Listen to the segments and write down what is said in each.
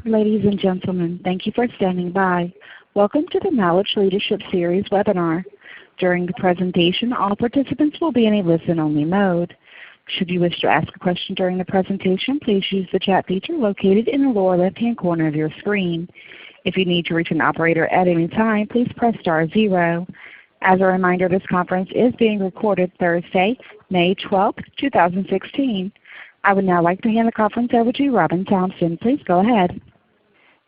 Ladies and gentlemen, thank you for standing by. Welcome to the Knowledge Leadership Series webinar. During the presentation, all participants will be in a listen-only mode. Should you wish to ask a question during the presentation, please use the chat feature located in the lower left-hand corner of your screen. If you need to reach an operator at any time, please press *0. As a reminder, this conference is being recorded Thursday, May 12, 2016. I would now like to hand the conference over to Robin Thompson. Please go ahead.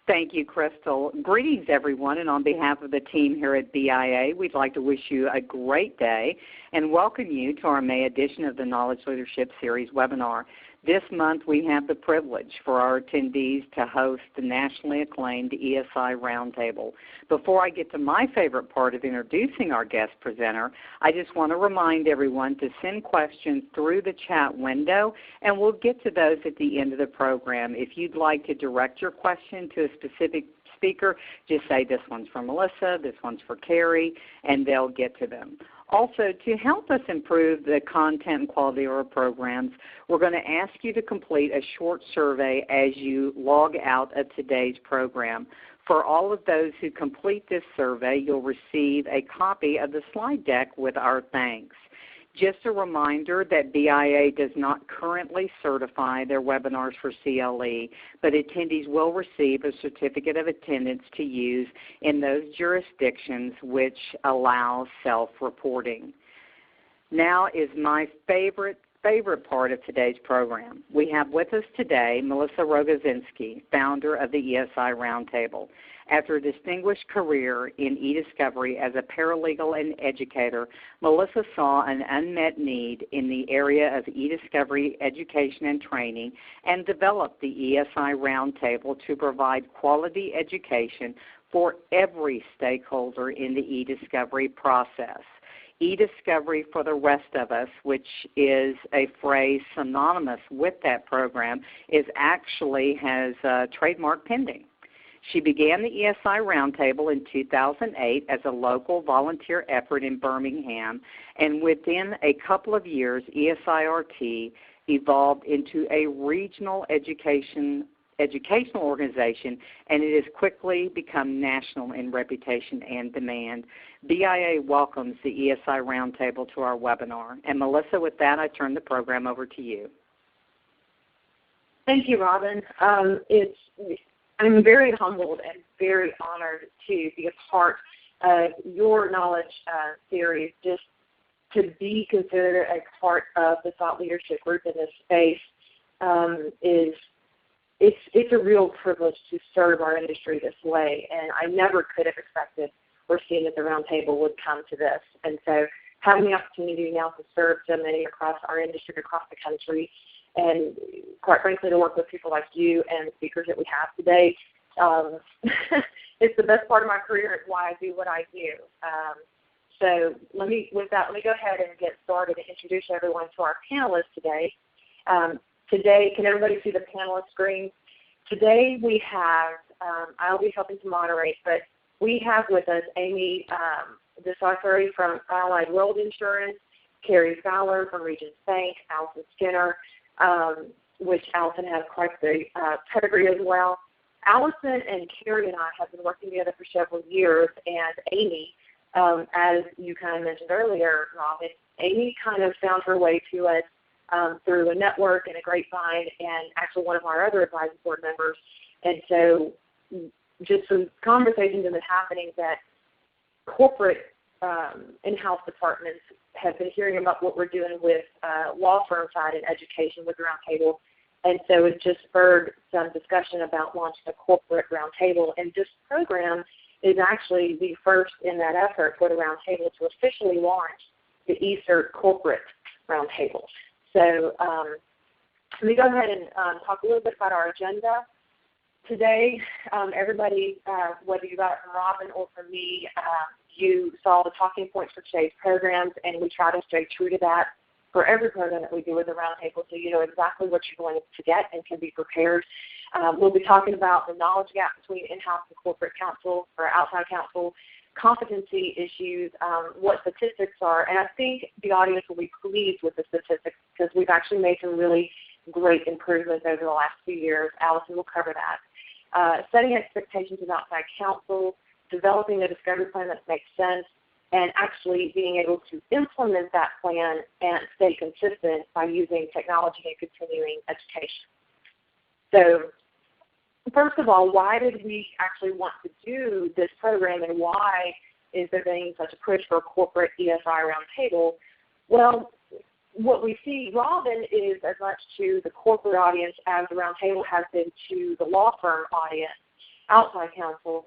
Thank you, Crystal. Greetings, everyone, and on behalf of the team here at BIA, we'd like to wish you a great day and welcome you to our May edition of the Knowledge Leadership Series webinar. This month, we have the privilege for our attendees to host the nationally acclaimed ESI Roundtable. Before I get to my favorite part of introducing our guest presenter, I just want to remind everyone to send questions through the chat window, and we'll get to those at the end of the program. If you'd like to direct your question to a specific speaker, just say this one's for Melissa, this one's for Carrie, and they'll get to them. Also, to help us improve the content and quality of our programs, we're going to ask you to complete a short survey as you log out of today's program. For all of those who complete this survey, you'll receive a copy of the slide deck with our thanks. Just a reminder that BIA does not currently certify their webinars for CLE, but attendees will receive a certificate of attendance to use in those jurisdictions which allow self-reporting. Now is my favorite part of today's program. We have with us today Melissa Rogozinski, founder of the ESI Roundtable. After a distinguished career in eDiscovery as a paralegal and educator, Melissa saw an unmet need in the area of eDiscovery education and training and developed the ESI Roundtable to provide quality education for every stakeholder in the eDiscovery process. eDiscovery for the rest of us, which is a phrase synonymous with that program, has trademark pending. She began the ESI Roundtable in 2008 as a local volunteer effort in Birmingham, and within a couple of years, ESIRT evolved into a regional educational organization, and it has quickly become national in reputation and demand. BIA welcomes the ESI Roundtable to our webinar. And Melissa, with that, I turn the program over to you. Thank you, Robin. I'm very humbled and very honored to be a part of your knowledge series. Just to be considered a part of the thought leadership group in this space it's a real privilege to serve our industry this way, and I never could have expected or seen that the Roundtable would come to this. And so having the opportunity now to serve so many across our industry, across the country, and quite frankly to work with people like you and the speakers that we have today, it's the best part of my career. It's why I do what I do. So let me go ahead and get started and introduce everyone to our panelists today. Today, can everybody see the panelist screen? Today we have, I'll be helping to moderate, but we have with us Amy DeCesare from Allied World Insurance, Carrie Fowler from Regions Bank, Allison Skinner, which Allison has quite the pedigree as well. Allison and Carrie and I have been working together for several years, and Amy, as you kind of mentioned earlier, Robin, Amy kind of found her way to us through a network and a grapevine, and actually one of our other advisory board members. And so just some conversations have been happening that corporate in-house departments have been hearing about what we're doing with law firm side and education with the Roundtable. And so it just spurred some discussion about launching a corporate Roundtable. And this program is actually the first in that effort for the Roundtable to officially launch the eCert Corporate Roundtable. So let me go ahead and talk a little bit about our agenda. Today, everybody, whether you got it from Robin or from me, you saw the talking points for today's programs, and we try to stay true to that for every program that we do with the Roundtable, so you know exactly what you're going to get and can be prepared. We'll be talking about the knowledge gap between in-house and corporate counsel or outside counsel, competency issues, what statistics are, and I think the audience will be pleased with the statistics because we've actually made some really great improvements over the last few years. Allison will cover that. setting expectations with outside counsel, developing a discovery plan that makes sense, and actually being able to implement that plan and stay consistent by using technology and continuing education. So first of all, why did we actually want to do this program, and why is there being such a push for a corporate ESI Roundtable? Well, what we see, Robin is as much to the corporate audience as the Roundtable has been to the law firm audience, outside counsel.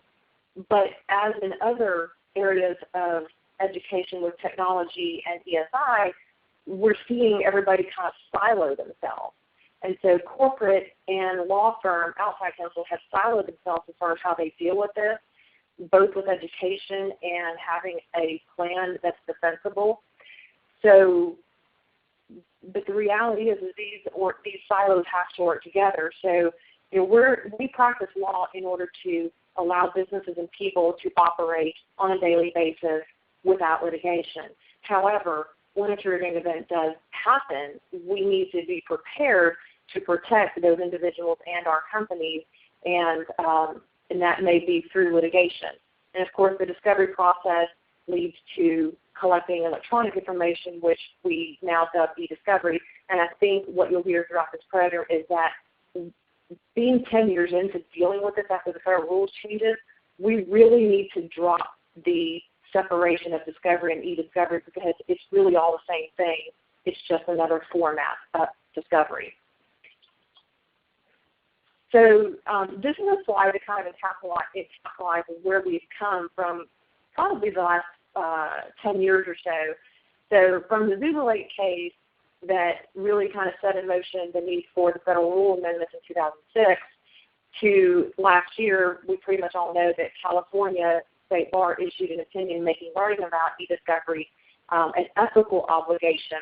But as in other areas of education with technology and ESI, we're seeing everybody kind of silo themselves. And so corporate and law firm outside counsel have siloed themselves as far as how they deal with this, both with education and having a plan that's defensible. So, but the reality is these silos have to work together. So, we practice law in order to allow businesses and people to operate on a daily basis without litigation. However, when a triggering event does happen, we need to be prepared to protect those individuals and our companies, and that may be through litigation. And of course, the discovery process leads to collecting electronic information, which we now dub eDiscovery. And I think what you'll hear throughout this program is that being 10 years into dealing with this after the federal rules changes, we really need to drop the separation of discovery and eDiscovery, because it's really all the same thing. It's just another format of discovery. So this is a slide that kind of encapsulates where we've come from probably the last 10 years or so. So from the Zuba Lake case that really kind of set in motion the need for the federal rule amendments in 2006 to last year, we pretty much all know that California State Bar issued an opinion making learning about eDiscovery an ethical obligation,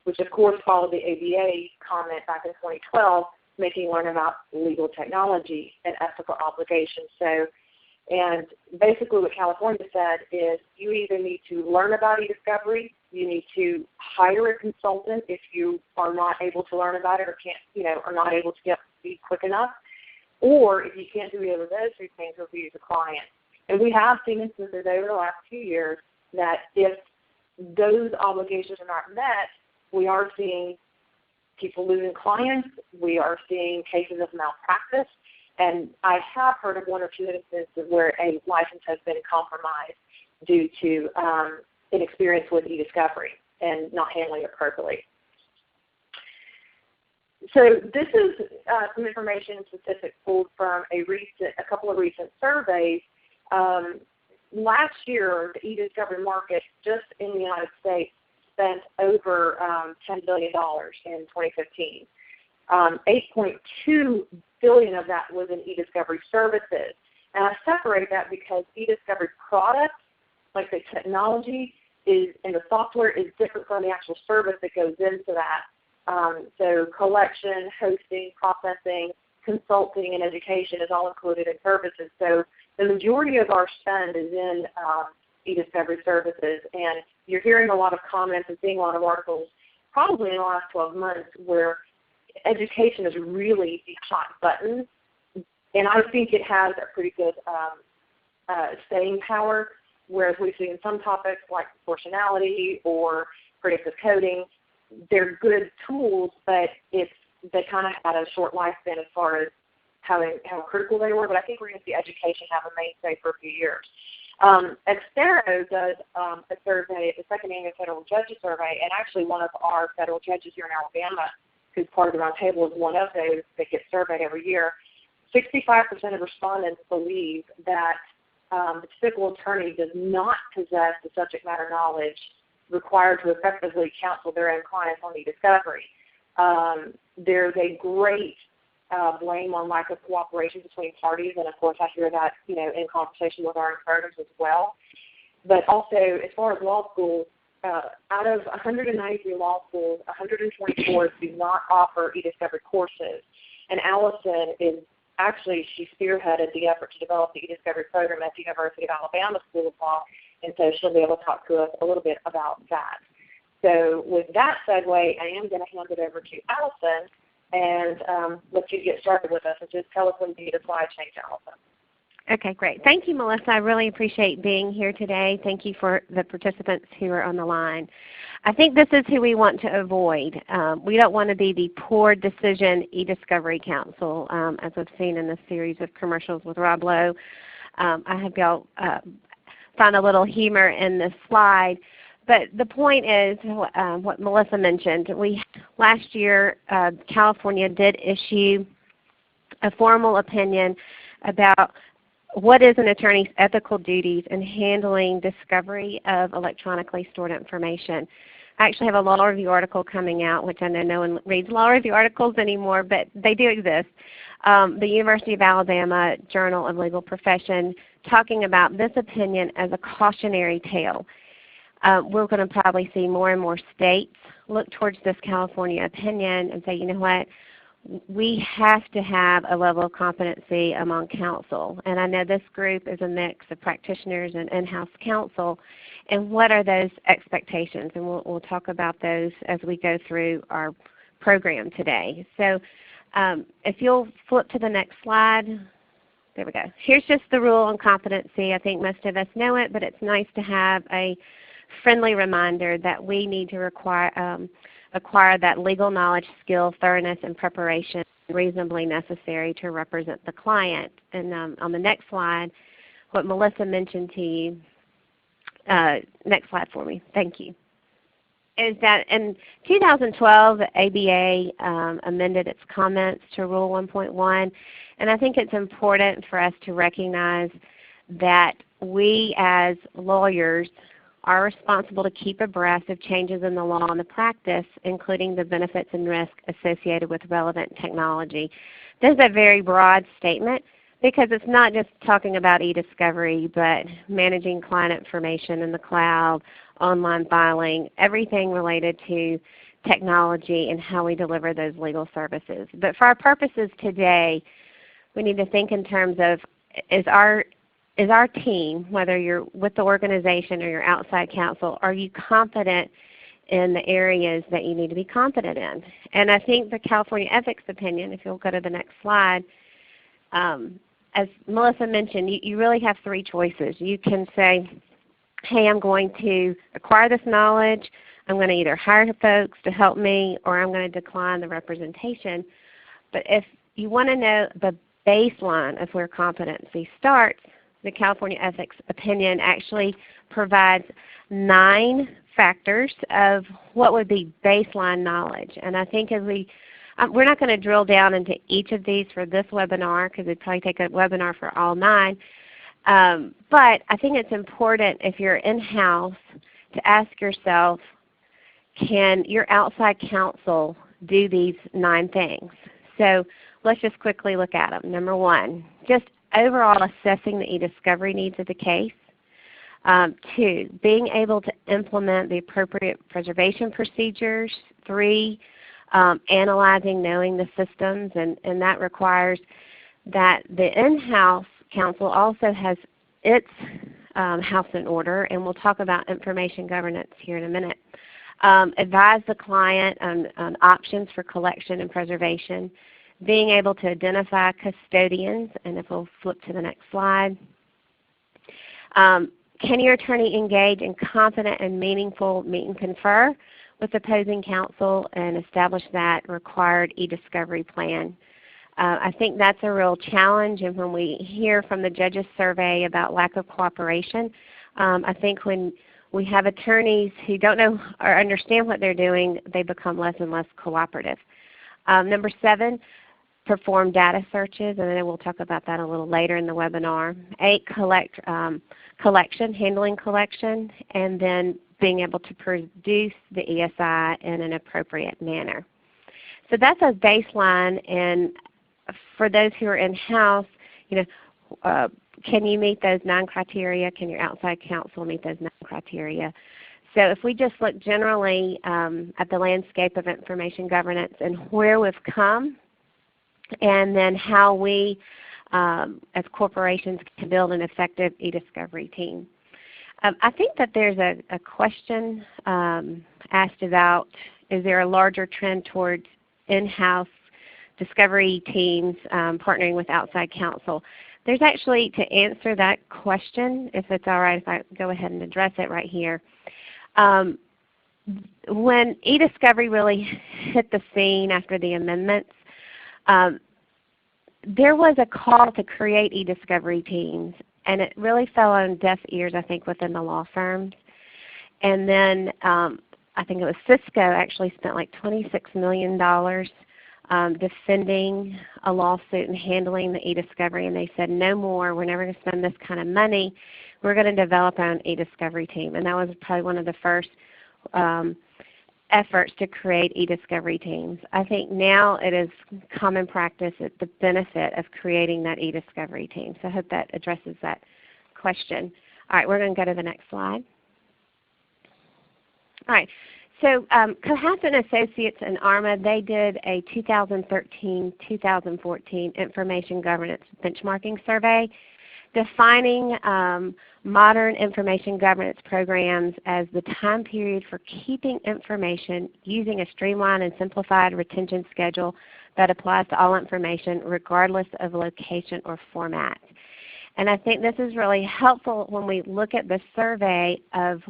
which of course followed the ABA comment back in 2012, making learning about legal technology an ethical obligation. So, and basically what California said is you either need to learn about eDiscovery, you need to hire a consultant if you are not able to learn about it or can't, are not able to get speed quick enough, or if you can't do either of those three things, review the client. And we have seen instances over the last few years that if those obligations are not met, we are seeing people losing clients, we are seeing cases of malpractice, and I have heard of one or two instances where a license has been compromised due to inexperience with eDiscovery and not handling it appropriately. So this is some information specific pulled from a couple of recent surveys. Last year, the eDiscovery market just in the United States spent over $10 billion in 2015. 8.2 billion of that was in eDiscovery services. And I separate that because eDiscovery products, like the technology and the software, is different from the actual service that goes into that. So collection, hosting, processing, consulting, and education is all included in services. So the majority of our spend is in eDiscovery services, and you're hearing a lot of comments and seeing a lot of articles probably in the last 12 months where education is really the hot button, and I think it has a pretty good staying power, whereas we've seen some topics like proportionality or predictive coding, they're good tools, but they kind of had a short lifespan as far as how critical they were, but I think we're going to see education have a mainstay for a few years. Extero does a survey, the second annual federal judges survey, and actually one of our federal judges here in Alabama, who's part of the Roundtable, is one of those that gets surveyed every year. 65% of respondents believe that the typical attorney does not possess the subject matter knowledge required to effectively counsel their own clients on eDiscovery. There's a great blame on lack of cooperation between parties, and of course I hear that in conversation with our inquiries as well. But also, as far as law schools, out of 193 law schools, 124 do not offer eDiscovery courses. And Allison she spearheaded the effort to develop the eDiscovery program at the University of Alabama School of Law, and so she'll be able to talk to us a little bit about that. So with that segue, I am going to hand it over to Allison and let you get started with us and just tell us when you need a slide change, Allison. Okay, great. Thank you, Melissa. I really appreciate being here today. Thank you for the participants who are on the line. I think this is who we want to avoid. We don't want to be the poor decision eDiscovery Counsel, as I've seen in this series of commercials with Rob Lowe. I hope y'all find a little humor in this slide. But the point is what Melissa mentioned. Last year, California did issue a formal opinion about what is an attorney's ethical duties in handling discovery of electronically stored information. I actually have a law review article coming out, which I know no one reads law review articles anymore, but they do exist. The University of Alabama Journal of Legal Profession talking about this opinion as a cautionary tale. We're going to probably see more and more states look towards this California opinion and say, you know what, we have to have a level of competency among counsel. And I know this group is a mix of practitioners and in-house counsel. And what are those expectations? And we'll talk about those as we go through our program today. So if you'll flip to the next slide. There we go. Here's just the rule on competency. I think most of us know it, but it's nice to have a friendly reminder that we need to acquire that legal knowledge, skill, thoroughness, and preparation reasonably necessary to represent the client. And on the next slide, what Melissa mentioned to you, next slide for me, thank you, is that in 2012 the ABA amended its comments to Rule 1.1, and I think it's important for us to recognize that we as lawyers are responsible to keep abreast of changes in the law and the practice, including the benefits and risks associated with relevant technology. This is a very broad statement because it's not just talking about eDiscovery, but managing client information in the cloud, online filing, everything related to technology and how we deliver those legal services. But for our purposes today, we need to think in terms of is our team, whether you're with the organization or you're outside counsel, are you confident in the areas that you need to be confident in? And I think the California ethics opinion, if you'll go to the next slide, as Melissa mentioned, you really have three choices. You can say, hey, I'm going to acquire this knowledge, I'm going to either hire folks to help me, or I'm going to decline the representation. But if you want to know the baseline of where competency starts, the California ethics opinion actually provides 9 factors of what would be baseline knowledge. And I think as we're not going to drill down into each of these for this webinar because it'd probably take a webinar for all 9. But I think it's important if you're in-house to ask yourself, can your outside counsel do these 9 things? So let's just quickly look at them. Number 1, just overall assessing the eDiscovery needs of the case. 2, being able to implement the appropriate preservation procedures. 3, analyzing, knowing the systems, and that requires that the in-house counsel also has its house in order, and we'll talk about information governance here in a minute. Advise the client on options for collection and preservation. Being able to identify custodians, and if we'll flip to the next slide. Can your attorney engage in competent and meaningful meet and confer with opposing counsel and establish that required eDiscovery plan? I think that's a real challenge, and when we hear from the judges survey about lack of cooperation, I think when we have attorneys who don't know or understand what they're doing, they become less and less cooperative. Number 7, perform data searches, and then we'll talk about that a little later in the webinar. 8, handling collection, and then being able to produce the ESI in an appropriate manner. So that's a baseline, and for those who are in-house, can you meet those 9 criteria? Can your outside counsel meet those 9 criteria? So if we just look generally at the landscape of information governance and where we've come, and then how we as corporations can build an effective eDiscovery team. I think that there's a question asked about, is there a larger trend towards in-house discovery teams partnering with outside counsel. There's actually, to answer that question, if it's all right if I go ahead and address it right here. When eDiscovery really hit the scene after the amendments, there was a call to create eDiscovery teams, and it really fell on deaf ears, I think, within the law firms. And then I think it was Cisco actually spent like $26 million defending a lawsuit and handling the eDiscovery, and they said, no more, we're never going to spend this kind of money. We're going to develop our own eDiscovery team. And that was probably one of the first efforts to create eDiscovery teams. I think now it is common practice at the benefit of creating that eDiscovery team. So I hope that addresses that question. All right, we're going to go to the next slide. All right, so Cohasset Associates and ARMA, they did a 2013-2014 Information Governance Benchmarking Survey defining modern information governance programs as the time period for keeping information using a streamlined and simplified retention schedule that applies to all information regardless of location or format. And I think this is really helpful when we look at the survey of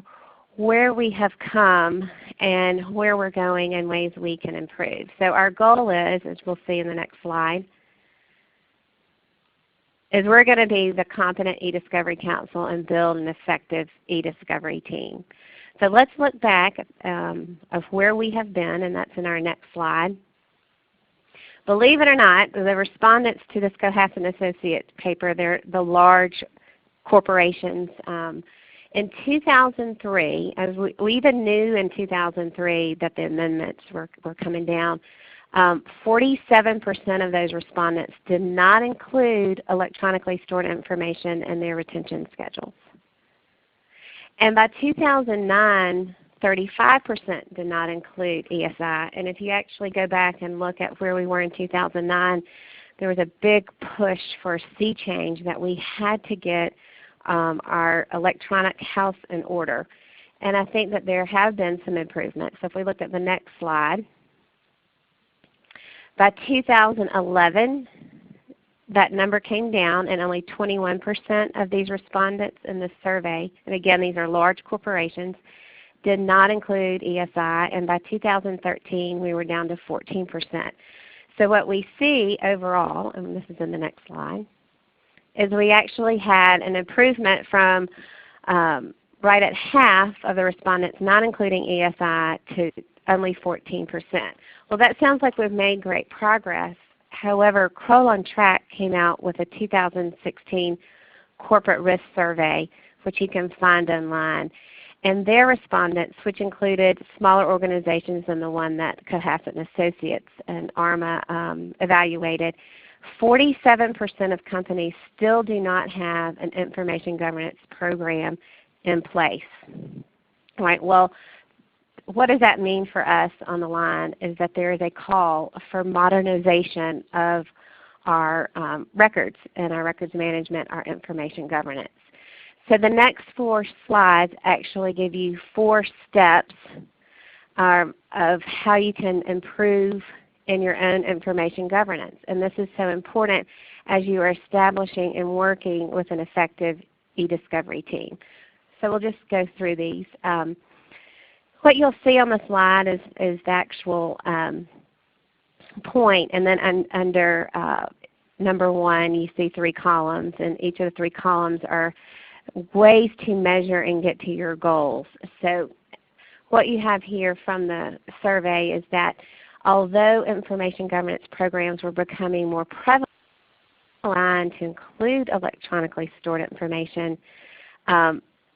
where we have come and where we're going and ways we can improve. So our goal is, as we'll see in the next slide, is we're going to be the competent eDiscovery Council and build an effective eDiscovery team. So let's look back of where we have been, and that's in our next slide. Believe it or not, the respondents to this Cohasset Associates paper, they're the large corporations. In 2003, as we even knew in 2003 that the amendments were coming down, 47% of those respondents did not include electronically stored information in their retention schedules. And by 2009, 35% did not include ESI. And if you actually go back and look at where we were in 2009, there was a big push for a sea change that we had to get our electronic house in order. And I think that there have been some improvements. So if we look at the next slide, by 2011, that number came down, and only 21% of these respondents in the survey, and again these are large corporations, did not include ESI, and by 2013 we were down to 14%. So what we see overall, and this is in the next slide, is we actually had an improvement from right at half of the respondents not including ESI to only 14%. Well, that sounds like we've made great progress. However, Kroll on Track came out with a 2016 corporate risk survey, which you can find online. And their respondents, which included smaller organizations than the one that Cohasset Associates and ARMA evaluated, 47% of companies still do not have an information governance program in place. All right, well, what does that mean for us on the line is that there is a call for modernization of our records and our records management, our information governance. So the next 4 slides actually give you 4 steps of how you can improve in your own information governance. And this is so important as you are establishing and working with an effective eDiscovery team. So we'll just go through these. What you'll see on the slide is the actual point, and then under number 1 you see 3 columns, and each of the 3 columns are ways to measure and get to your goals. So what you have here from the survey is that although information governance programs were becoming more prevalent to include electronically stored information,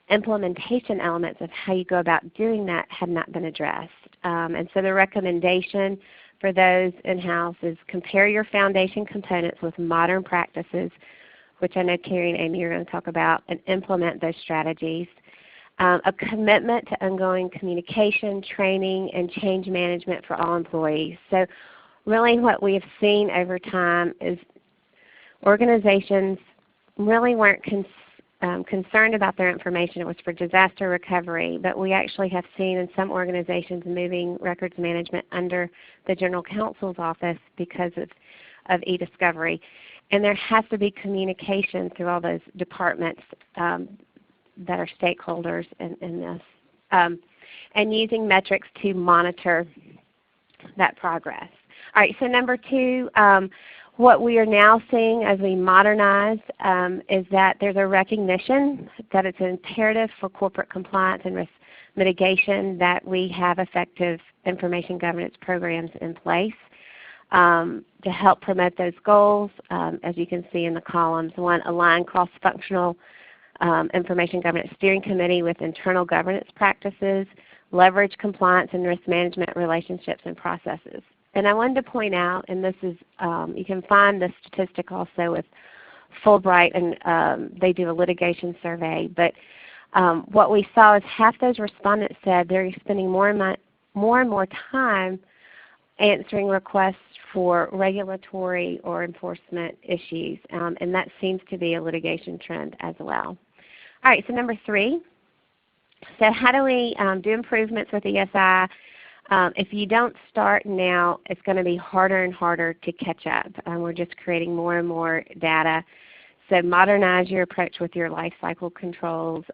implementation elements of how you go about doing that had not been addressed. And so the recommendation for those in-house is compare your foundation components with modern practices, which I know Carrie and Amy are going to talk about, and implement those strategies. A commitment to ongoing communication, training, and change management for all employees. So really what we have seen over time is organizations really weren't concerned about their information. It was for disaster recovery, but we actually have seen in some organizations moving records management under the General Counsel's office because of of eDiscovery. And there has to be communication through all those departments that are stakeholders in this. And using metrics to monitor that progress. All right, so number 2, what we are now seeing as we modernize is that there's a recognition that it's imperative for corporate compliance and risk mitigation that we have effective information governance programs in place to help promote those goals. As you can see in the columns, 1, align cross-functional information governance steering committee with internal governance practices, leverage compliance and risk management relationships and processes. And I wanted to point out, and this is, you can find this statistic also with Fulbright, and they do a litigation survey, but what we saw is half those respondents said they're spending more and more time answering requests for regulatory or enforcement issues, and that seems to be a litigation trend as well. All right, so number 3. So how do we do improvements with ESI? If you don't start now, it's going to be harder and harder to catch up. We're just creating more and more data. So modernize your approach with your life cycle controls,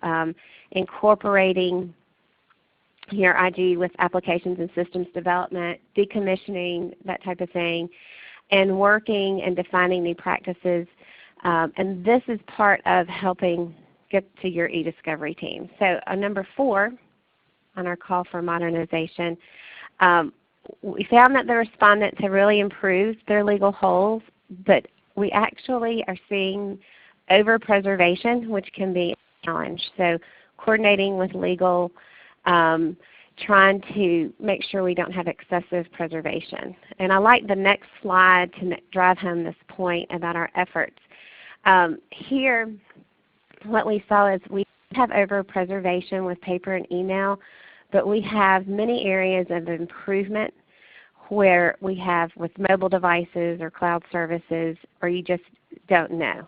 incorporating your IG with applications and systems development, decommissioning, that type of thing, and working and defining new practices. And this is part of helping get to your eDiscovery team. So number 4 on our call for modernization, we found that the respondents have really improved their legal holes, but we actually are seeing over-preservation, which can be a challenge. So coordinating with legal, trying to make sure we don't have excessive preservation. And I like the next slide to drive home this point about our efforts. Here, what we saw is we have over-preservation with paper and email, but we have many areas of improvement where we have with mobile devices or cloud services, or you just don't know.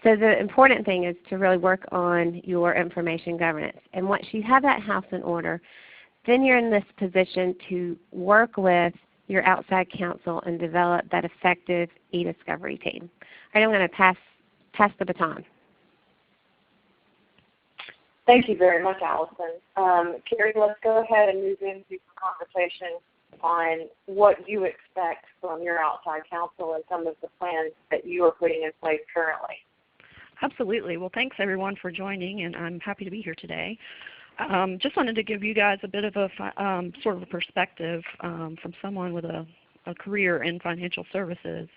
So the important thing is to really work on your information governance. And once you have that house in order, then you're in this position to work with your outside counsel and develop that effective eDiscovery team. All right, I'm going to pass the baton. Thank you very much, Allison. Carrie, let's go ahead and move into some conversation on what you expect from your outside counsel and some of the plans that you are putting in place currently. Absolutely. Well, thanks everyone for joining, and I'm happy to be here today. Just wanted to give you guys a bit of a sort of a perspective from someone with a career in financial services.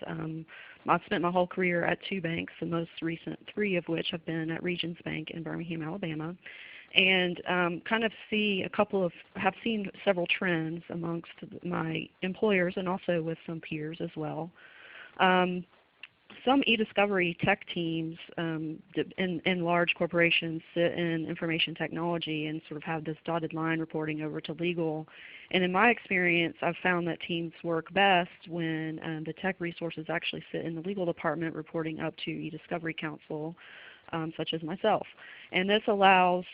I've spent my whole career at 2 banks, the most recent 3 of which have been at Regions Bank in Birmingham, Alabama, and kind of have seen several trends amongst my employers and also with some peers as well. Some eDiscovery tech teams in large corporations sit in information technology and sort of have this dotted line reporting over to legal. And in my experience, I've found that teams work best when the tech resources actually sit in the legal department reporting up to eDiscovery counsel, such as myself. And this allows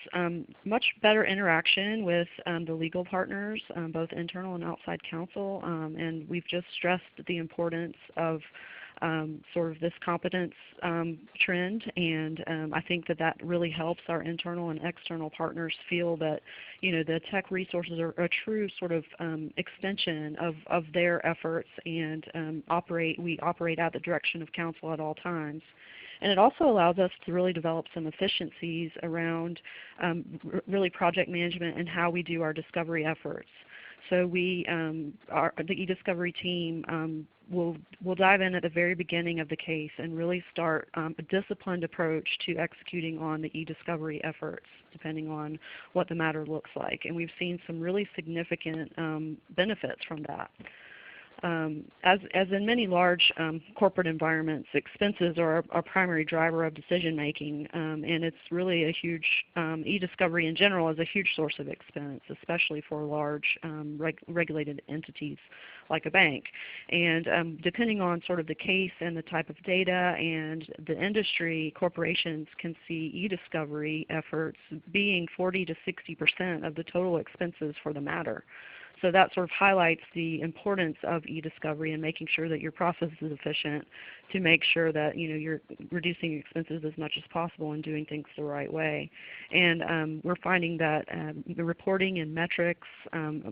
much better interaction with the legal partners, both internal and outside counsel. And we've just stressed the importance of sort of this competence trend, and I think that really helps our internal and external partners feel that the tech resources are a true sort of extension of their efforts, and we operate at the direction of counsel at all times. And it also allows us to really develop some efficiencies around really project management and how we do our discovery efforts. So the eDiscovery team will dive in at the very beginning of the case and really start a disciplined approach to executing on the eDiscovery efforts, depending on what the matter looks like. And we've seen some really significant benefits from that. As in many large corporate environments, expenses are a primary driver of decision making, and it's really a huge, eDiscovery in general is a huge source of expense, especially for large regulated entities like a bank. And depending on sort of the case and the type of data and the industry, corporations can see eDiscovery efforts being 40 to 60% of the total expenses for the matter. So that sort of highlights the importance of eDiscovery and making sure that your process is efficient to make sure that you're reducing expenses as much as possible and doing things the right way. And we're finding that the reporting and metrics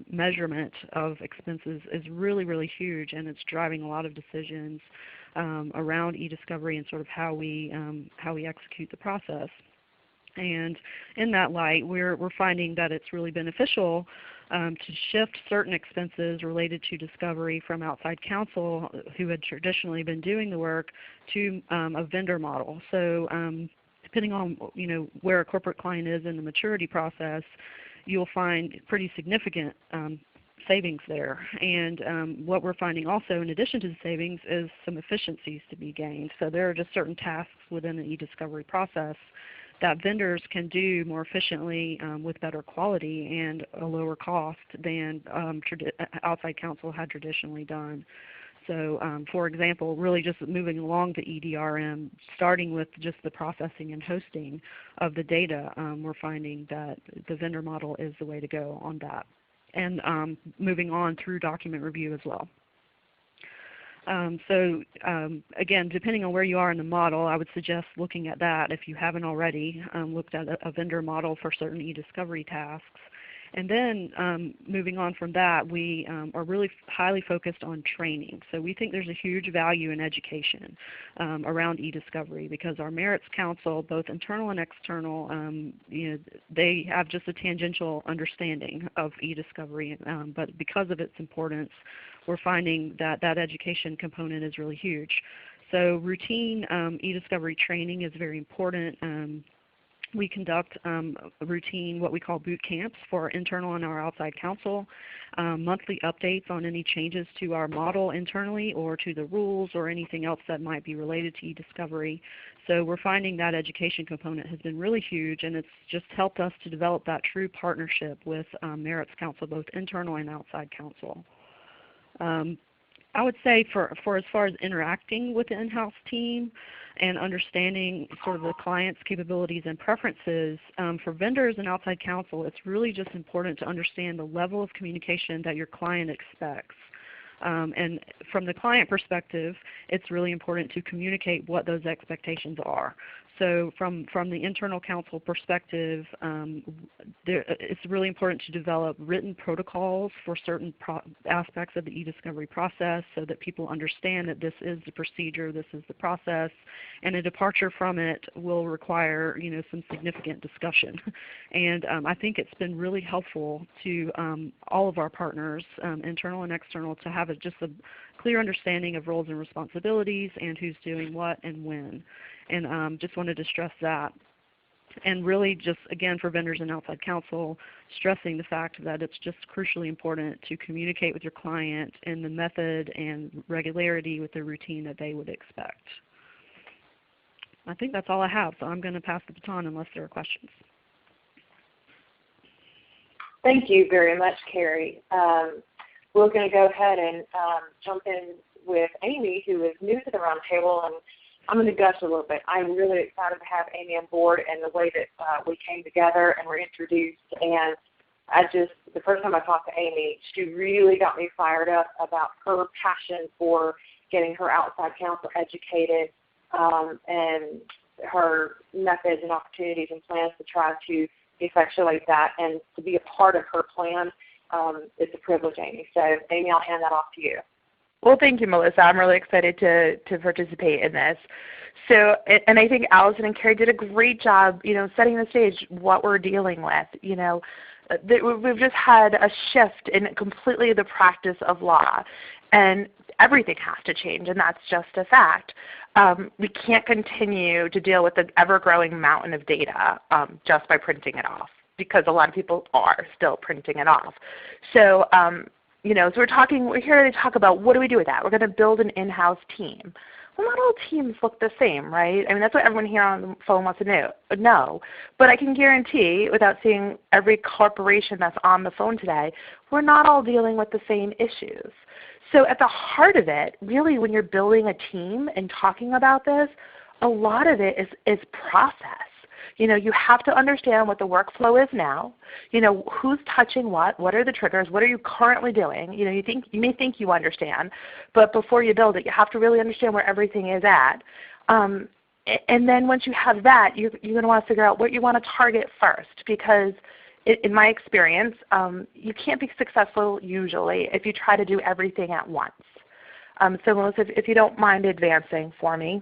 measurement of expenses is really, really huge, and it's driving a lot of decisions around eDiscovery and sort of how we execute the process. And in that light, we're finding that it's really beneficial to shift certain expenses related to discovery from outside counsel who had traditionally been doing the work to a vendor model. So depending on where a corporate client is in the maturity process, you'll find pretty significant savings there. And what we're finding also in addition to the savings is some efficiencies to be gained. So there are just certain tasks within the eDiscovery process that vendors can do more efficiently with better quality and a lower cost than outside counsel had traditionally done. So for example, really just moving along the EDRM, starting with just the processing and hosting of the data, we're finding that the vendor model is the way to go on that. And moving on through document review as well. So again, depending on where you are in the model, I would suggest looking at that if you haven't already looked at a vendor model for certain eDiscovery tasks. And then moving on from that, we are really highly focused on training. So we think there's a huge value in education around eDiscovery because our merits counsel, both internal and external, they have just a tangential understanding of eDiscovery, but because of its importance, we're finding that that education component is really huge. So routine eDiscovery training is very important. We conduct routine, what we call boot camps for our internal and our outside counsel, monthly updates on any changes to our model internally or to the rules or anything else that might be related to eDiscovery. So we're finding that education component has been really huge, and it's just helped us to develop that true partnership with merits counsel, both internal and outside counsel. I would say for as far as interacting with the in-house team and understanding sort of the client's capabilities and preferences, for vendors and outside counsel, it's really just important to understand the level of communication that your client expects. And from the client perspective, it's really important to communicate what those expectations are. So from the internal counsel perspective, it's really important to develop written protocols for certain aspects of the eDiscovery process so that people understand that this is the procedure, this is the process, and a departure from it will require some significant discussion. And I think it's been really helpful to all of our partners, internal and external, to have just a clear understanding of roles and responsibilities and who's doing what and when. And just wanted to stress that. And really just, again, for vendors and outside counsel, stressing the fact that it's just crucially important to communicate with your client in the method and regularity with the routine that they would expect. I think that's all I have, so I'm going to pass the baton unless there are questions. Thank you very much, Carrie. We're going to go ahead and jump in with Amy, who is new to the roundtable, and I'm going to gush a little bit. I'm really excited to have Amy on board and the way that we came together and were introduced. And the first time I talked to Amy, she really got me fired up about her passion for getting her outside counsel educated and her methods and opportunities and plans to try to effectuate that and to be a part of her plan. It's a privilege, Amy. So, Amy, I'll hand that off to you. Well, thank you, Melissa. I'm really excited to participate in this. So, and I think Allison and Carrie did a great job, setting the stage what we're dealing with. We've just had a shift in completely the practice of law, and everything has to change, and that's just a fact. We can't continue to deal with the ever-growing mountain of data just by printing it off, because a lot of people are still printing it off. So, so we're here to talk about what do we do with that. We're going to build an in-house team. Well, not all teams look the same, right? I mean, that's what everyone here on the phone wants to know. But I can guarantee, without seeing every corporation that's on the phone today, we're not all dealing with the same issues. So at the heart of it, really, when you're building a team and talking about this, a lot of it is process. You have to understand what the workflow is now. Who's touching what are the triggers, what are you currently doing. You may think you understand, but before you build it, you have to really understand where everything is at. And then once you have that, you're going to want to figure out what you want to target first, because in my experience, you can't be successful usually if you try to do everything at once. So Melissa, if you don't mind advancing for me,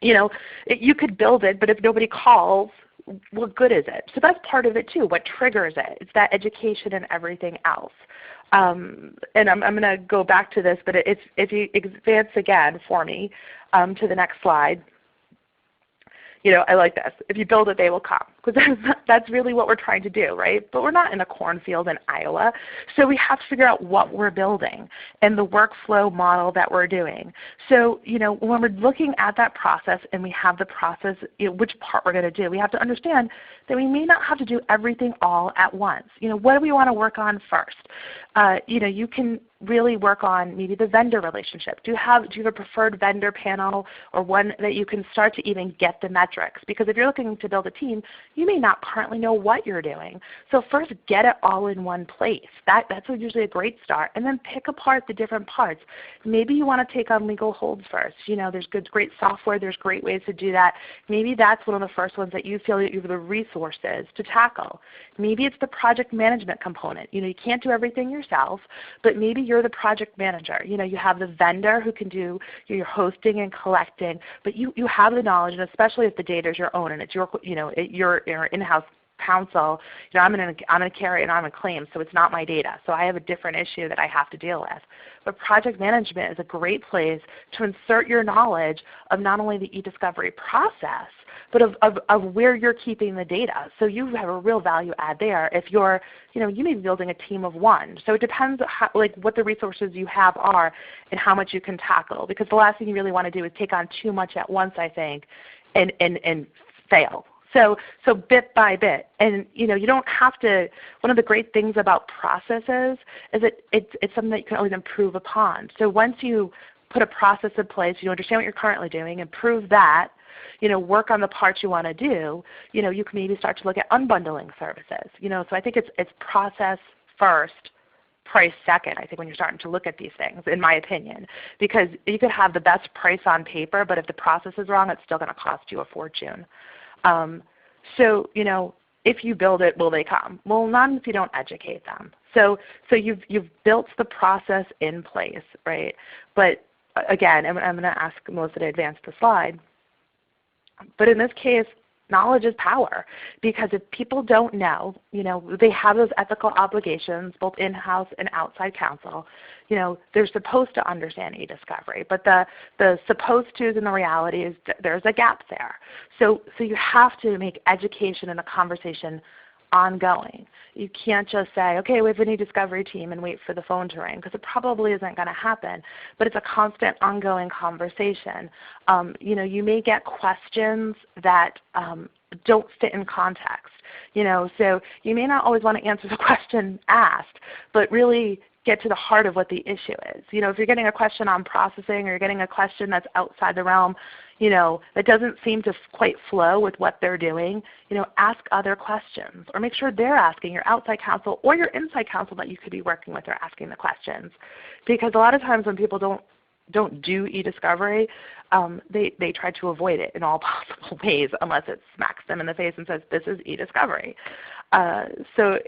you could build it, but if nobody calls, what good is it? So that's part of it too. What triggers it? It's that education and everything else. And I'm going to go back to this, but if you advance again for me to the next slide. I like this. If you build it, they will come, because that's really what we're trying to do, right? But we're not in a cornfield in Iowa, so we have to figure out what we're building and the workflow model that we're doing. So when we're looking at that process and we have the process, which part we're going to do, we have to understand that we may not have to do everything all at once. What do we want to work on first? You can really work on maybe the vendor relationship. Do you have a preferred vendor panel, or one that you can start to even get the metrics? Because if you're looking to build a team, you may not currently know what you're doing. So first get it all in one place. That's usually a great start. And then pick apart the different parts. Maybe you want to take on legal holds first. There's great software. There's great ways to do that. Maybe that's one of the first ones that you feel that you have the resources to tackle. Maybe it's the project management component. You can't do everything yourself, but maybe you're the project manager. You have the vendor who can do your hosting and collecting, but you have the knowledge, and especially if the data is your own and it's your in-house counsel. I'm in a carry and I'm a claim, so it's not my data. So I have a different issue that I have to deal with. But project management is a great place to insert your knowledge of not only the eDiscovery process, but of where you're keeping the data. So you have a real value add there. If you're, you may be building a team of one. So it depends what the resources you have are and how much you can tackle. Because the last thing you really want to do is take on too much at once, I think, and fail. So bit by bit, and you don't have to. One of the great things about processes is that it's something that you can always improve upon. So once you put a process in place, you understand what you're currently doing, improve that. Work on the parts you want to do. You can maybe start to look at unbundling services. So I think it's process first, price second, I think, when you're starting to look at these things, in my opinion. Because you could have the best price on paper, but if the process is wrong, it's still going to cost you a fortune. So if you build it, will they come? Well, not if you don't educate them. So you've built the process in place, right? But again, I'm going to ask Melissa to advance the slide. But in this case, knowledge is power, because if people don't know, they have those ethical obligations, both in-house and outside counsel. They're supposed to understand eDiscovery, but the supposed tos and the reality is there's a gap there. So you have to make education and the conversation ongoing. You can't just say, okay, we have an eDiscovery team and wait for the phone to ring, because it probably isn't going to happen. But it's a constant ongoing conversation. You may get questions that don't fit in context. So you may not always want to answer the question asked, but really get to the heart of what the issue is. If you're getting a question on processing, or you're getting a question that's outside the realm, that doesn't seem to quite flow with what they're doing, ask other questions, or make sure they're asking your outside counsel or your inside counsel that you could be working with or asking the questions. Because a lot of times when people don't do eDiscovery, they try to avoid it in all possible ways, unless it smacks them in the face and says, this is eDiscovery. So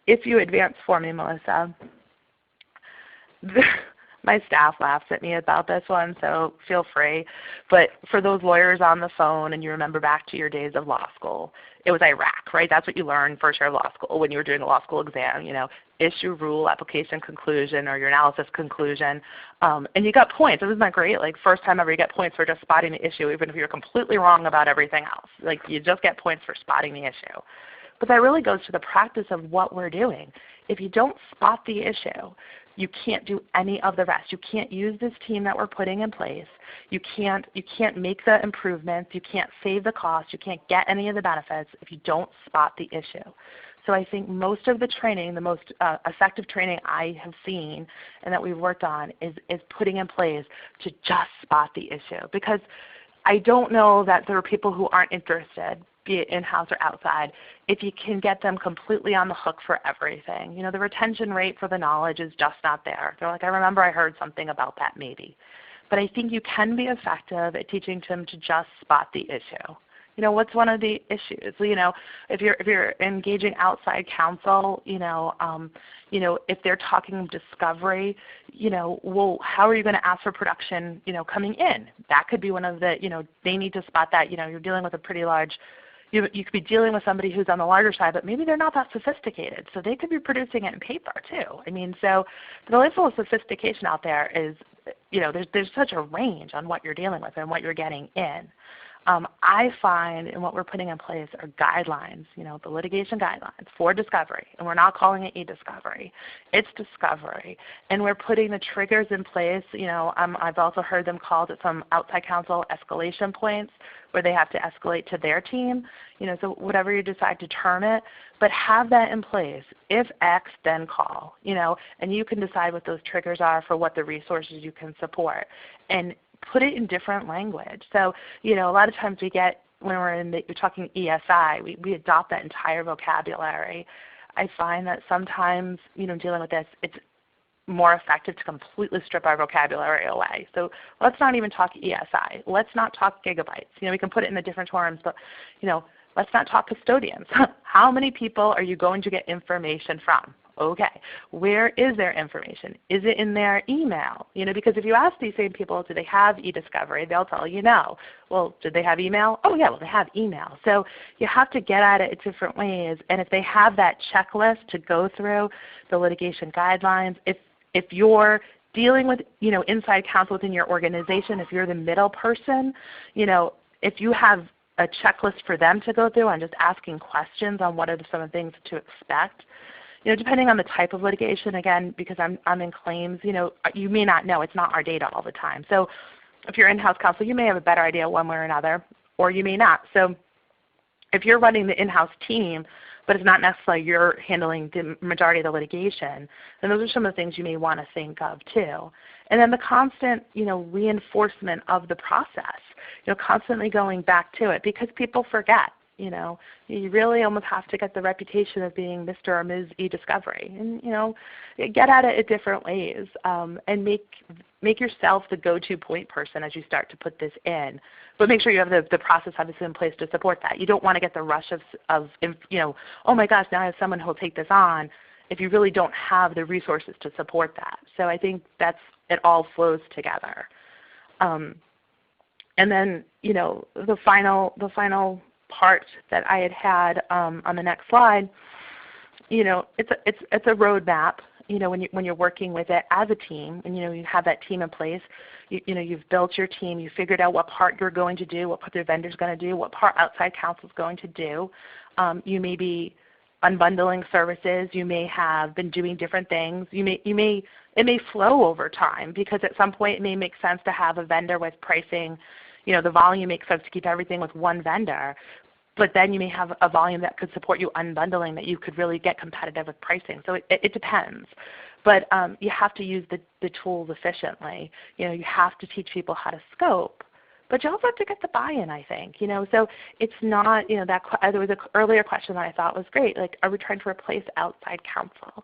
if you advance for me, Melissa. My staff laughs at me about this one, so feel free. But for those lawyers on the phone, and you remember back to your days of law school, it was Iraq, right? That's what you learned first year of law school when you were doing the law school exam. Issue, rule, application, conclusion, or your analysis conclusion. And you got points. Isn't that great? Like, first time ever you get points for just spotting the issue, even if you're completely wrong about everything else. Like, you just get points for spotting the issue. But that really goes to the practice of what we're doing. If you don't spot the issue, you can't do any of the rest. You can't use this team that we're putting in place. You can't make the improvements. You can't save the cost. You can't get any of the benefits if you don't spot the issue. So I think most of the training, the most effective training I have seen and that we've worked on is putting in place to just spot the issue. Because I don't know that there are people who aren't interested be it in-house or outside, if you can get them completely on the hook for everything. The retention rate for the knowledge is just not there. They're like, I remember I heard something about that maybe. But I think you can be effective at teaching them to just spot the issue. What's one of the issues? If you're engaging outside counsel, if they're talking discovery, well, how are you going to ask for production, coming in? That could be one of the, they need to spot that. You're dealing with a pretty large, you could be dealing with somebody who's on the larger side, but maybe they're not that sophisticated. So they could be producing it in paper too. So the level of sophistication out there is, there's such a range on what you're dealing with and what you're getting in. I find in what we're putting in place are guidelines, the litigation guidelines for discovery. And we're not calling it eDiscovery. It's discovery. And we're putting the triggers in place. I've also heard them called at some outside counsel escalation points where they have to escalate to their team. So whatever you decide to term it, but have that in place. If X, then call. And you can decide what those triggers are for what the resources you can support. And put it in different language. So, a lot of times we get, when you're talking ESI, we adopt that entire vocabulary. I find that sometimes, dealing with this, it's more effective to completely strip our vocabulary away. So let's not even talk ESI. Let's not talk gigabytes. We can put it in the different terms, but, let's not talk custodians. How many people are you going to get information from? Okay, where is their information? Is it in their email? Because if you ask these same people, do they have eDiscovery? They'll tell you no. Well, did they have email? Oh yeah, well they have email. So you have to get at it in different ways. And if they have that checklist to go through, the litigation guidelines, if you're dealing with inside counsel within your organization, if you're the middle person, if you have a checklist for them to go through and just asking questions on what are some of the things to expect, depending on the type of litigation, again, because I'm in claims, you may not know. It's not our data all the time. So if you're in-house counsel, you may have a better idea one way or another, or you may not. So if you're running the in-house team, but it's not necessarily you're handling the majority of the litigation, then those are some of the things you may want to think of too. And then the constant, reinforcement of the process, constantly going back to it, because people forget. You really almost have to get the reputation of being Mr. or Ms. eDiscovery, and get at it in different ways, and make yourself the go-to point person as you start to put this in. But make sure you have the process obviously in place to support that. You don't want to get the rush of oh my gosh, now I have someone who will take this on, if you really don't have the resources to support that. So I think it all flows together. And then the final part that I had on the next slide, it's a roadmap. When you're working with it as a team, and you have that team in place, you've built your team, you figured out what part you're going to do, what part the vendor's going to do, what part outside counsel is going to do. You may be unbundling services. You may have been doing different things. It may flow over time, because at some point it may make sense to have a vendor with pricing. The volume makes sense to keep everything with one vendor, but then you may have a volume that could support you unbundling, that you could really get competitive with pricing. So it depends. But you have to use the tools efficiently. You have to teach people how to scope. But you also have to get the buy-in, I think. So it's not, there was an earlier question that I thought was great, like, are we trying to replace outside counsel?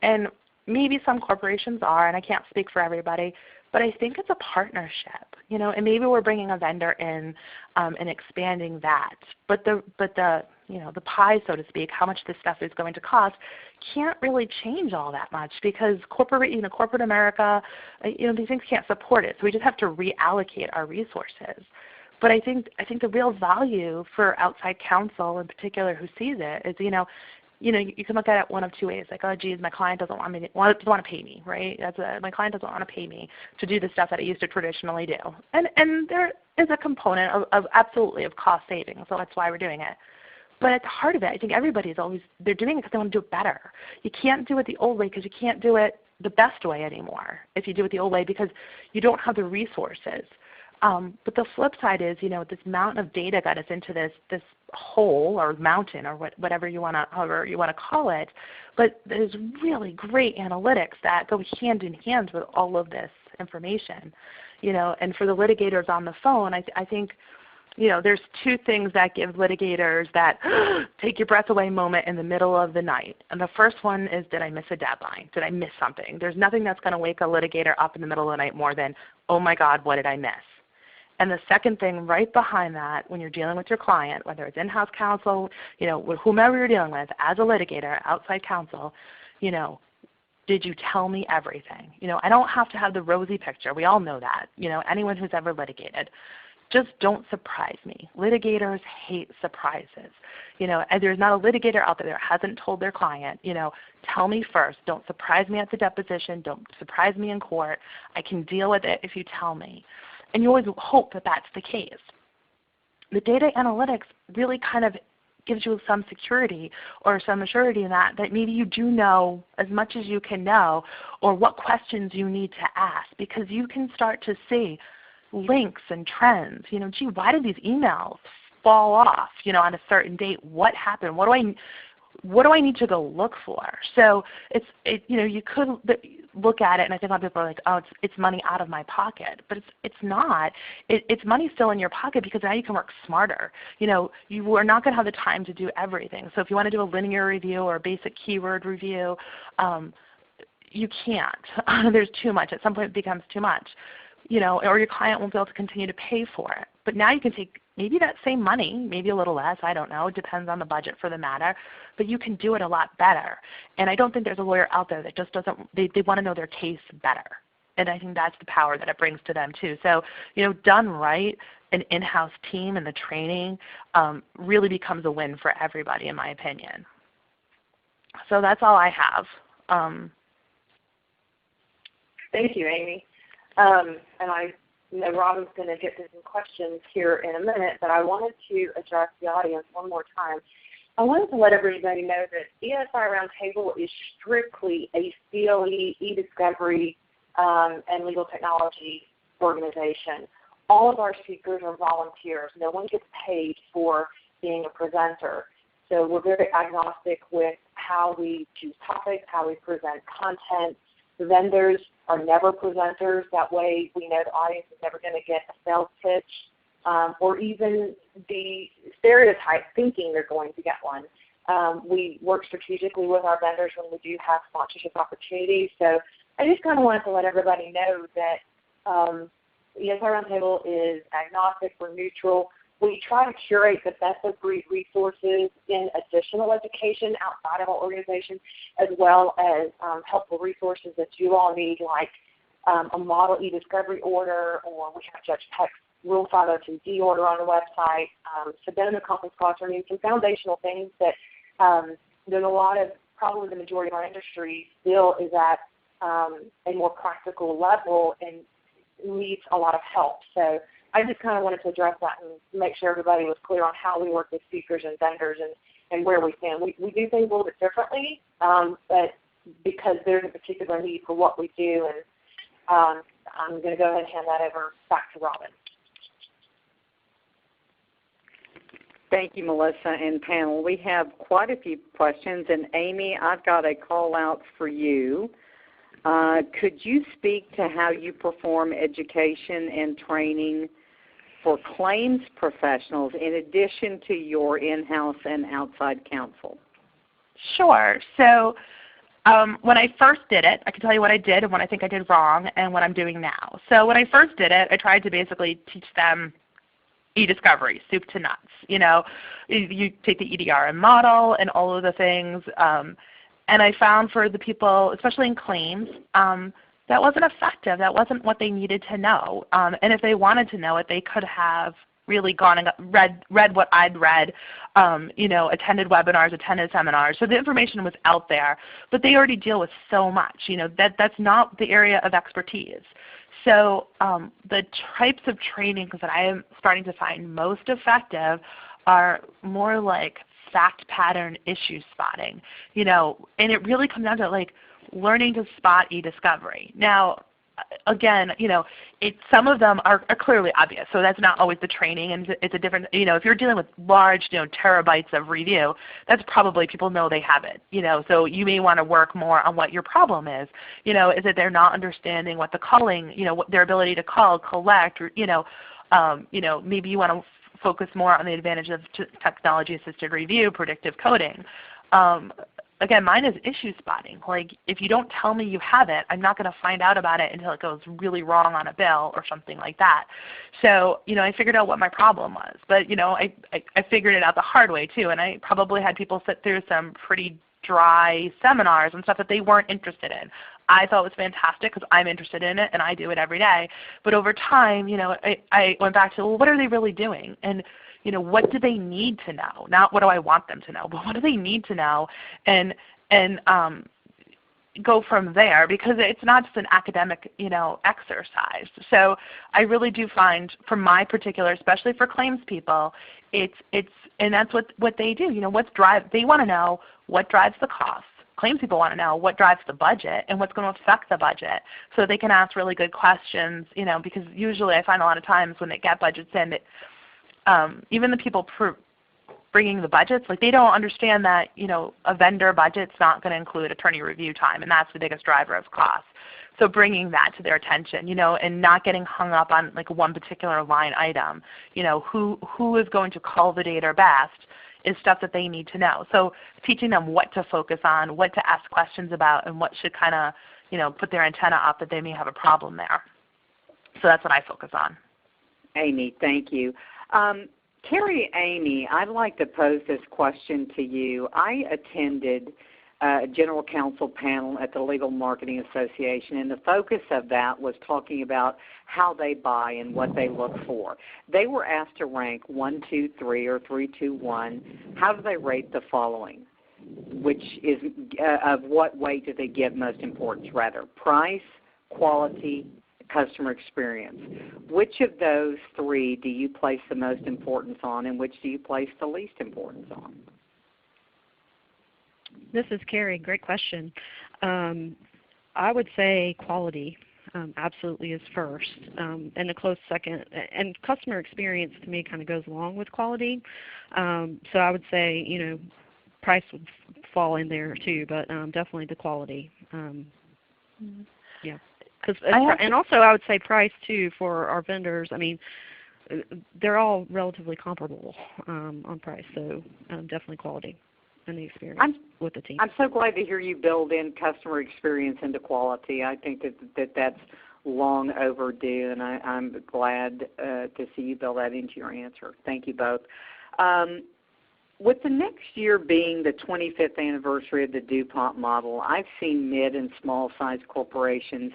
And maybe some corporations are, and I can't speak for everybody, but I think it's a partnership, and maybe we're bringing a vendor in and expanding that. But the pie, so to speak, how much this stuff is going to cost, can't really change all that much, because corporate America, these things can't support it. So we just have to reallocate our resources. But I think the real value for outside counsel in particular who sees it is, you can look at it one of two ways, like, oh geez, my client doesn't want to pay me, right? My client doesn't want to pay me to do the stuff that I used to traditionally do. And there is a component of absolutely of cost savings, so that's why we're doing it. But at the heart of it, I think they're doing it because they want to do it better. You can't do it the old way, because you can't do it the best way anymore if you do it the old way, because you don't have the resources. But the flip side is, this mountain of data got us into this hole or mountain or however you want to call it. But there's really great analytics that go hand in hand with all of this information. And for the litigators on the phone, I think there's two things that give litigators that take your breath away moment in the middle of the night. And the first one is, did I miss a deadline? Did I miss something? There's nothing that's going to wake a litigator up in the middle of the night more than, oh my God, what did I miss? And the second thing right behind that, when you're dealing with your client, whether it's in-house counsel, with whomever you're dealing with, as a litigator, outside counsel, did you tell me everything? I don't have to have the rosy picture. We all know that. Anyone who's ever litigated. Just don't surprise me. Litigators hate surprises. And there's not a litigator out there that hasn't told their client, tell me first. Don't surprise me at the deposition. Don't surprise me in court. I can deal with it if you tell me. And you always hope that that's the case. The data analytics really kind of gives you some security or some assurity in that maybe you do know as much as you can know, or what questions you need to ask, because you can start to see links and trends. Gee, why did these emails fall off, on a certain date? What happened? What do I need to go look for? So you could look at it, and I think a lot of people are like, oh, it's money out of my pocket, but it's not. It's money still in your pocket, because now you can work smarter. You are not going to have the time to do everything. So if you want to do a linear review or a basic keyword review, you can't. There's too much. At some point it becomes too much. Or your client won't be able to continue to pay for it. But now you can take maybe that same money, maybe a little less, I don't know, it depends on the budget for the matter, but you can do it a lot better. And I don't think there's a lawyer out there that just doesn't, they want to know their case better. And I think that's the power that it brings to them too. So, done right, an in-house team and the training really becomes a win for everybody, in my opinion. So that's all I have. Thank you, Amy. And I know Robin's going to get to some questions here in a minute, but I wanted to address the audience one more time. I wanted to let everybody know that ESI Roundtable is strictly a CLE, eDiscovery, and legal technology organization. All of our speakers are volunteers. No one gets paid for being a presenter. So we're very agnostic with how we choose topics, how we present content. The vendors are never presenters. That way we know the audience is never going to get a sales pitch or even the stereotype thinking they're going to get one. We work strategically with our vendors when we do have sponsorship opportunities. So I just kind of wanted to let everybody know that ESI Roundtable is agnostic. We're neutral. We try to curate the best of breed resources in additional education outside of our organization, as well as helpful resources that you all need, like a model eDiscovery order, or we have Judge Peck's Rule 502D order on the website, subpoena conference costs. I mean, some foundational things that there's a lot of, probably the majority of our industry still is at a more practical level and needs a lot of help. So I just kind of wanted to address that and make sure everybody was clear on how we work with speakers and vendors and where we stand. We do things a little bit differently, but because there's a particular need for what we do, and I'm going to go ahead and hand that over back to Robin. Thank you, Melissa and panel. We have quite a few questions, and Amy, I've got a call out for you. Could you speak to how you perform education and training for claims professionals in addition to your in-house and outside counsel? Sure. So when I first did it, I can tell you what I did and what I think I did wrong and what I'm doing now. So when I first did it, I tried to basically teach them eDiscovery, soup to nuts. You take the EDRM model and all of the things. And I found for the people, especially in claims, that wasn't effective. That wasn't what they needed to know. And if they wanted to know it, they could have really gone and read what I'd read, attended webinars, attended seminars. So the information was out there, but they already deal with so much. That's not the area of expertise. So the types of trainings that I am starting to find most effective are more like fact pattern issue spotting, and it really comes down to learning to spot eDiscovery. Now, again, some of them are clearly obvious, so that's not always the training, and it's a different, if you're dealing with large, terabytes of review, that's probably people know they have it, so you may want to work more on what your problem is. Is that they're not understanding what the calling, what their ability to call, collect, or, maybe you want to focus more on the advantage of technology-assisted review, predictive coding. Again, mine is issue spotting. Like, if you don't tell me you have it, I'm not going to find out about it until it goes really wrong on a bill or something like that. So, I figured out what my problem was. But, I figured it out the hard way too, and I probably had people sit through some pretty dry seminars and stuff that they weren't interested in. I thought it was fantastic because I'm interested in it and I do it every day. But over time, I went back to, well, what are they really doing? And what do they need to know? Not what do I want them to know, but what do they need to know? And go from there, because it's not just an academic exercise. So I really do find, for my particular, especially for claims people, and that's what they do. They want to know what drives the cost. Claims people want to know what drives the budget and what's going to affect the budget, so they can ask really good questions. Because usually I find a lot of times when they get budgets in, even the people bringing the budgets, like, they don't understand that a vendor budget's not going to include attorney review time, and that's the biggest driver of cost. So bringing that to their attention, and not getting hung up on like one particular line item. Who is going to call the data best is stuff that they need to know. So teaching them what to focus on, what to ask questions about, and what should kind of put their antenna up that they may have a problem there. So that's what I focus on. Amy, thank you. Carrie, Amy, I'd like to pose this question to you. I attended a general counsel panel at the Legal Marketing Association, and the focus of that was talking about how they buy and what they look for. They were asked to rank 1, 2, 3, or 3, 2, 1. How do they rate the following? Which is of what weight do they give most importance, rather? Price, quality, customer experience. Which of those three do you place the most importance on, and which do you place the least importance on? This is Carrie. Great question. I would say quality absolutely is first, and a close second. And customer experience to me kind of goes along with quality. So I would say, price would fall in there too, but definitely the quality. Yeah. And also I would say price too for our vendors. I mean, they're all relatively comparable on price, so definitely quality and the experience with the team. I'm so glad to hear you build in customer experience into quality. I think that's long overdue, and I'm glad to see you build that into your answer. Thank you both. With the next year being the 25th anniversary of the DuPont model, I've seen mid and small-sized corporations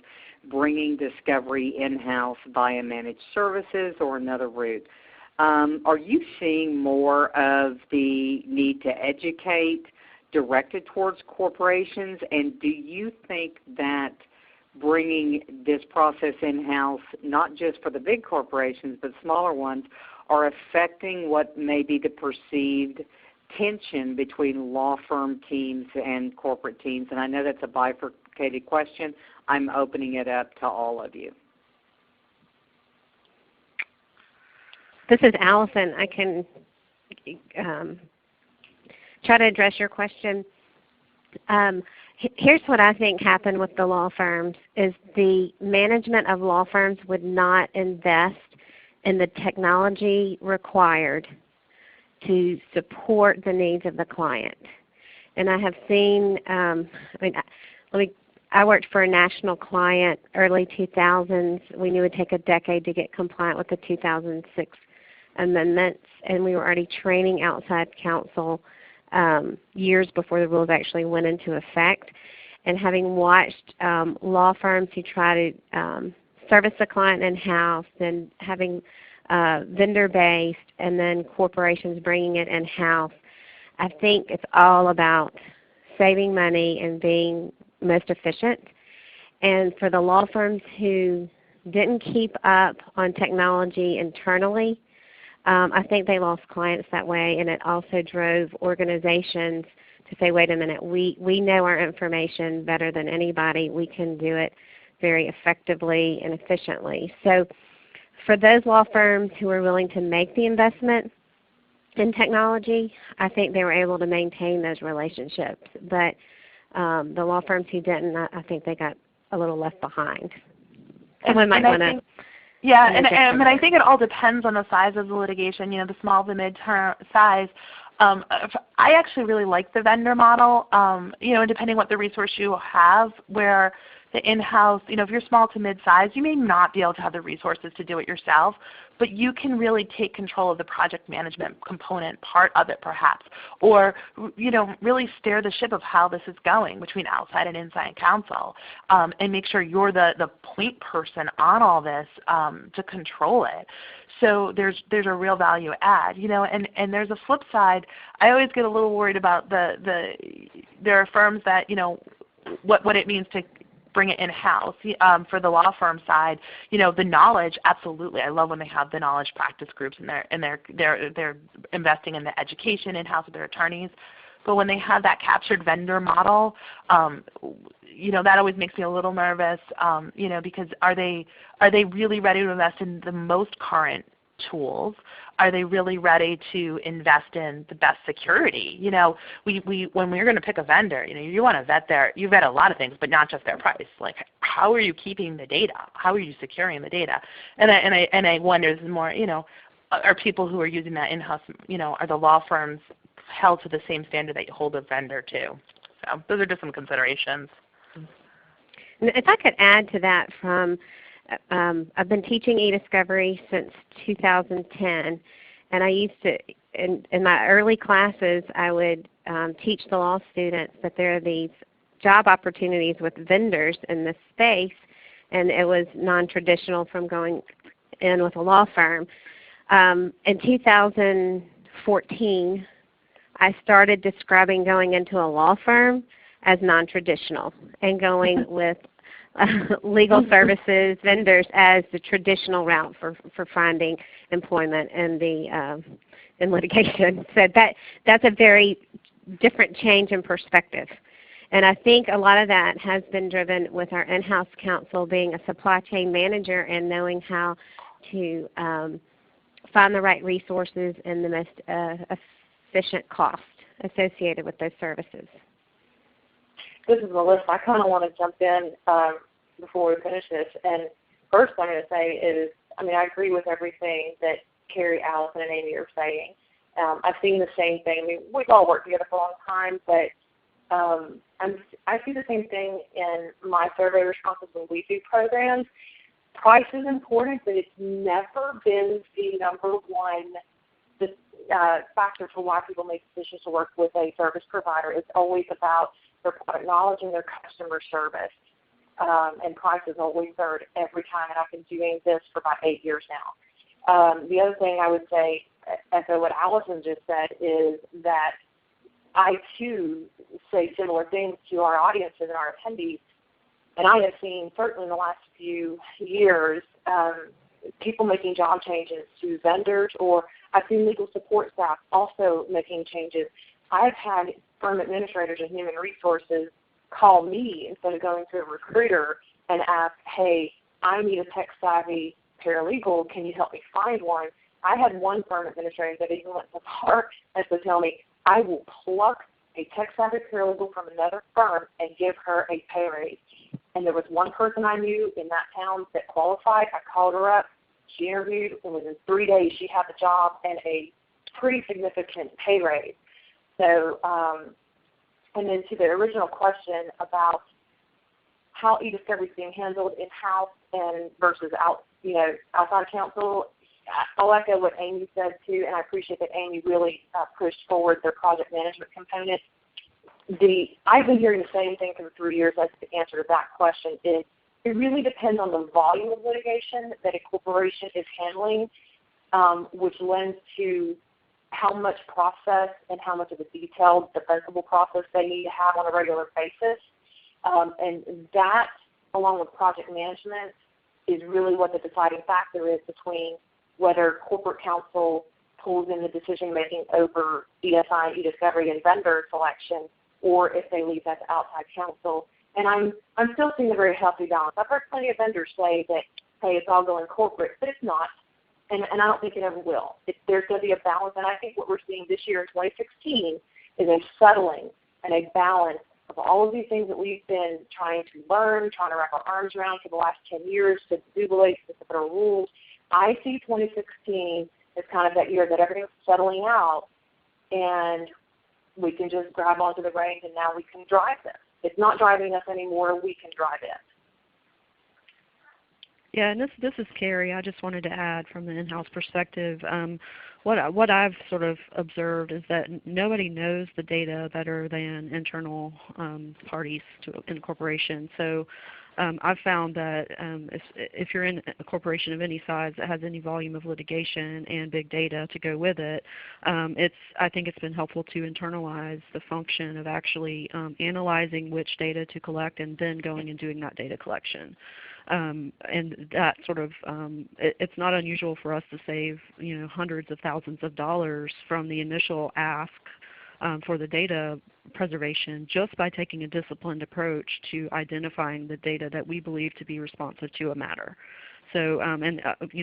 bringing discovery in-house via managed services or another route. Are you seeing more of the need to educate directed towards corporations, and do you think that bringing this process in-house, not just for the big corporations but smaller ones, are affecting what may be the perceived tension between law firm teams and corporate teams? And I know that's a bifurcated question. I'm opening it up to all of you. This is Allison. I can try to address your question. Here's what I think happened with the law firms is the management of law firms would not invest in the technology required to support the needs of the client. And I have seen, I worked for a national client early 2000s. We knew it would take a decade to get compliant with the 2006 amendments, and we were already training outside counsel years before the rules actually went into effect. And having watched law firms who try to service the client in-house, then having vendor-based, and then corporations bringing it in-house, I think it's all about saving money and being most efficient. And for the law firms who didn't keep up on technology internally, I think they lost clients that way, and it also drove organizations to say, wait a minute, we know our information better than anybody. We can do it very effectively and efficiently. So for those law firms who were willing to make the investment in technology, I think they were able to maintain those relationships. But the law firms who didn't, I think they got a little left behind. And we might want to Yeah, and I think it all depends on the size of the litigation, the small to mid-term size. I actually really like the vendor model, depending what the resource you have, where the in-house, if you're small to mid-size, you may not be able to have the resources to do it yourself, but you can really take control of the project management component part of it perhaps, or really steer the ship of how this is going between outside and inside counsel, and make sure you're the point person on all this to control it. So there's a real value add, and there's a flip side. I always get a little worried about there are firms that, what it means to bring it in-house. For the law firm side, the knowledge, absolutely. I love when they have the knowledge practice groups and they're investing in the education in-house with their attorneys. But when they have that captured vendor model, that always makes me a little nervous, because are they really ready to invest in the most current tools? Are they really ready to invest in the best security? When we're going to pick a vendor, you want to you vet a lot of things, but not just their price. Like, how are you keeping the data? How are you securing the data? And I wonder, this is more, are people who are using that in-house, are the law firms held to the same standard that you hold a vendor to? So those are just some considerations. If I could add to that I've been teaching eDiscovery since 2010, and I used to, in my early classes, I would teach the law students that there are these job opportunities with vendors in this space, and it was non-traditional from going in with a law firm. In 2014, I started describing going into a law firm as non-traditional and going with legal services vendors as the traditional route for finding employment in litigation. So that's a very different change in perspective. And I think a lot of that has been driven with our in-house counsel being a supply chain manager and knowing how to find the right resources and the most efficient cost associated with those services. This is Melissa. I kind of want to jump in before we finish this. And first I'm going to say is, I agree with everything that Carrie, Allison, and Amy are saying. I've seen the same thing. We've all worked together for a long time, but I see the same thing in my survey responses when we do programs. Price is important, but it's never been the number one factor for why people make decisions to work with a service provider. It's always about their product knowledge and their customer service. And price is always third every time, and I've been doing this for about 8 years now. The other thing I would say, echo what Allison just said, is that I too say similar things to our audiences and our attendees, and I have seen certainly in the last few years people making job changes to vendors, or I've seen legal support staff also making changes. I've had firm administrators and human resources call me instead of going to a recruiter and ask, hey, I need a tech-savvy paralegal. Can you help me find one? I had one firm administrator that even went so far as to tell me, I will pluck a tech-savvy paralegal from another firm and give her a pay raise. And there was one person I knew in that town that qualified. I called her up. She interviewed, and within 3 days she had the job and a pretty significant pay raise. So, and then to the original question about how eDiscovery is being handled in-house and versus outside counsel, I'll echo what Amy said too, and I appreciate that Amy really pushed forward their project management component. I've been hearing the same thing for 3 years as the answer to that question is it really depends on the volume of litigation that a corporation is handling, which lends to how much process and how much of a detailed defensible process they need to have on a regular basis. And that, along with project management, is really what the deciding factor is between whether corporate counsel pulls in the decision-making over ESI, eDiscovery, and vendor selection, or if they leave that to outside counsel. And I'm still seeing a very healthy balance. I've heard plenty of vendors say that, hey, it's all going corporate, but it's not. And I don't think it ever will. There's going to be a balance, and I think what we're seeing this year in 2016 is a settling and a balance of all of these things that we've been trying to learn, trying to wrap our arms around for the last 10 years to jubilate to the federal rules. I see 2016 as kind of that year that everything's settling out and we can just grab onto the reins and now we can drive this. It's not driving us anymore. We can drive it. Yeah, and this is Carrie. I just wanted to add from the in-house perspective, what I've sort of observed is that nobody knows the data better than internal parties in a corporation. So I've found that if you're in a corporation of any size that has any volume of litigation and big data to go with it, I think it's been helpful to internalize the function of actually analyzing which data to collect and then going and doing that data collection. And that sort of, it's not unusual for us to save hundreds of thousands of dollars from the initial ask for the data preservation just by taking a disciplined approach to identifying the data that we believe to be responsive to a matter. So,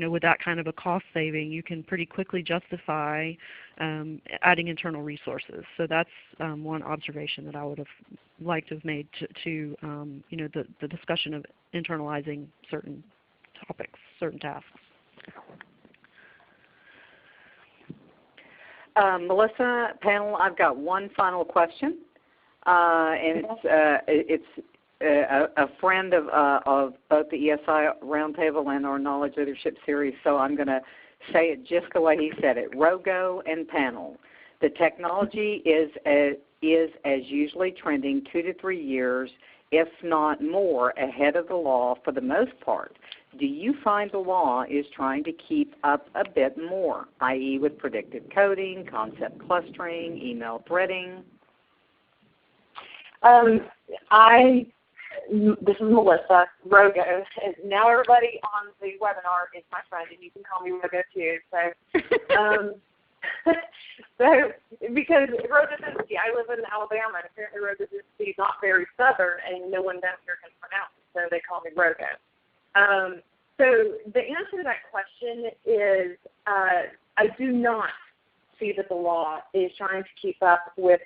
with that kind of a cost saving, you can pretty quickly justify adding internal resources. So that's one observation that I would have liked to have made to the discussion of internalizing certain topics, certain tasks. Melissa, panel, I've got one final question, and it's a friend of both the ESI Roundtable and our Knowledge Leadership Series, so I'm going to say it just the way he said it. Rogo and panel. The technology is as usually trending 2 to 3 years, if not more, ahead of the law for the most part. Do you find the law is trying to keep up a bit more, i.e. with predictive coding, concept clustering, email threading? This is Melissa, Rogo. Now everybody on the webinar is my friend, and you can call me Rogo too. So, because Rhododendron, I live in Alabama, and apparently Rhododendron is not very southern, and no one down here can pronounce it, so they call me Rogo. So the answer to that question is I do not see that the law is trying to keep up with